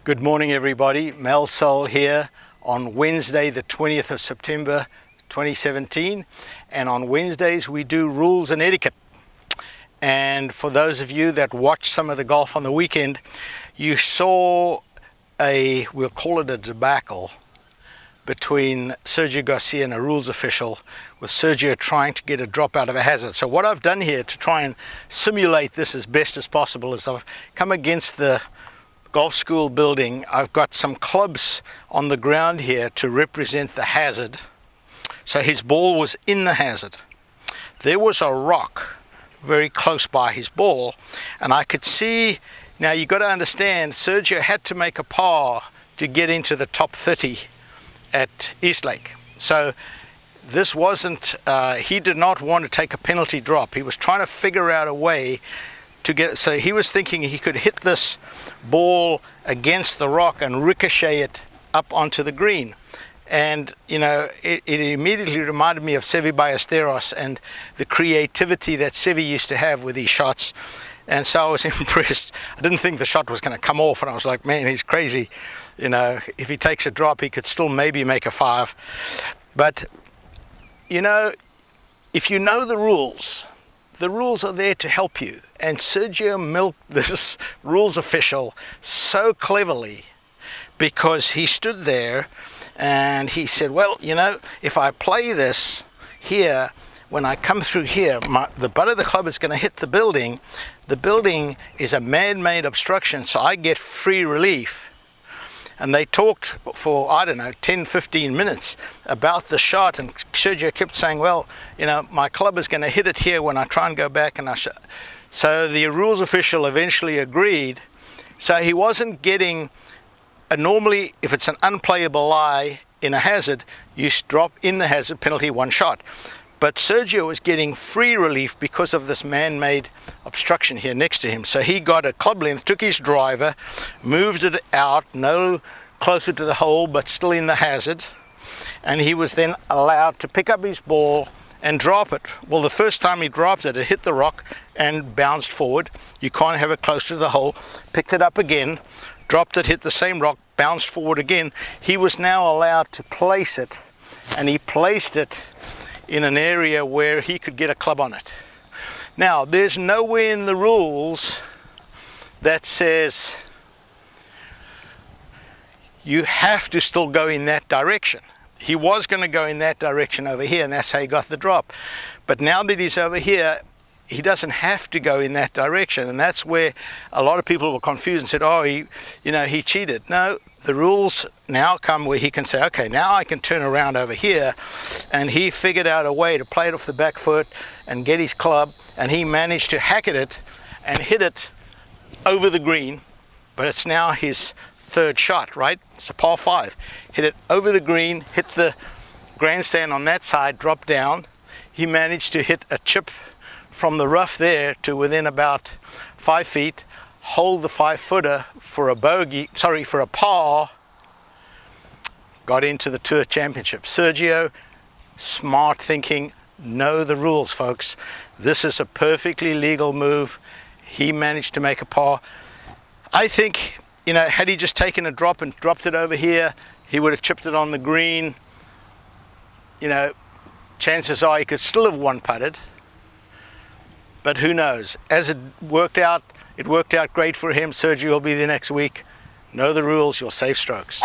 Good morning everybody, Mel Sol here on Wednesday the 20th of September 2017, and on Wednesdays we do rules and etiquette. And for those of you that watched some of the golf on the weekend, you saw we'll call it a debacle between Sergio Garcia and a rules official, with Sergio trying to get a drop out of a hazard. So what I've done here to try and simulate this as best as possible is I've come against the golf school building. I've got some clubs on the ground here to represent the hazard. So his ball was in the hazard. There was a rock very close by his ball, and I could see, now you've got to understand, Sergio had to make a par to get into the top 30 at Eastlake. So this wasn't, he did not want to take a penalty drop. He was trying to figure out a way to get, so he was thinking he could hit this ball against the rock and ricochet it up onto the green. And you know, it immediately reminded me of Seve Ballesteros and the creativity that Seve used to have with these shots. And so I was impressed. I didn't think the shot was going to come off, and I was like, man, he's crazy. You know, if he takes a drop, he could still maybe make a 5. But you know, if you know the rules are there to help you. And Sergio milked this rules official so cleverly, because he stood there and he said, well, you know, if I play this here, when I come through here, the butt of the club is going to hit the building. The building is a man-made obstruction, so I get free relief. And they talked for, I don't know, 10-15 minutes about the shot, and Sergio kept saying, well, you know, my club is going to hit it here when I try and go back. And so the rules official eventually agreed. So he wasn't getting, normally if it's an unplayable lie in a hazard, you drop in the hazard, penalty 1 shot. But Sergio was getting free relief because of this man-made obstruction here next to him. So he got a club length, took his driver, moved it out, no closer to the hole, but still in the hazard. And he was then allowed to pick up his ball and drop it. Well, the first time he dropped it, it hit the rock and bounced forward. You can't have it close to the hole. Picked it up again, dropped it, hit the same rock, bounced forward again. He was now allowed to place it, and he placed it in an area where he could get a club on it. Now, there's nowhere in the rules that says you have to still go in that direction. He was going to go in that direction over here, and that's how he got the drop. But now that he's over here, he doesn't have to go in that direction, and that's where a lot of people were confused and said, oh, he cheated. No, the rules now come where he can say, okay, now I can turn around over here, and he figured out a way to play it off the back foot and get his club, and he managed to hack at it and hit it over the green. But it's now his 3rd shot, right? It's a par 5. Hit it over the green, hit the grandstand on that side, drop down. He managed to hit a chip from the rough there to within about 5 feet, hold the 5-footer for a bogey, for a par, got into the Tour Championship. Sergio, smart thinking, know the rules, folks. This is a perfectly legal move. He managed to make a par. I think, you know, had he just taken a drop and dropped it over here, he would have chipped it on the green. You know, chances are he could still have 1-putted. But who knows? As it worked out great for him. Sergio will be there next week. Know the rules, you'll save strokes.